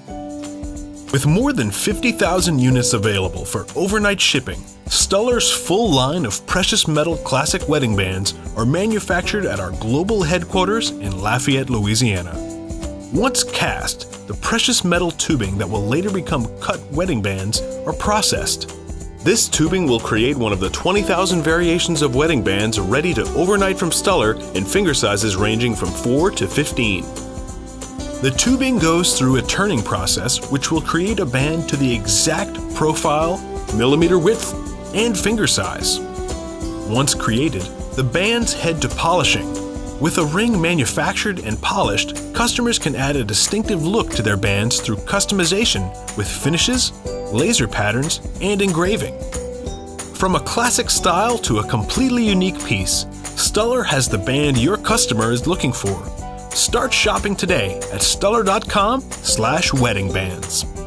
With more than 50,000 units available for overnight shipping, Stuller's full line of precious metal classic wedding bands are manufactured at our global headquarters in Lafayette, Louisiana. Once cast, the precious metal tubing that will later become cut wedding bands are processed. This tubing will create one of the 20,000 variations of wedding bands ready to overnight from Stuller in finger sizes ranging from 4 to 15. The tubing goes through a turning process which will create a band to the exact profile, millimeter width, and finger size. Once created, the bands head to polishing. With a ring manufactured and polished, customers can add a distinctive look to their bands through customization with finishes, laser patterns, and engraving. From a classic style to a completely unique piece, Stuller has the band your customer is looking for. Start shopping today at stuller.com/weddingbands.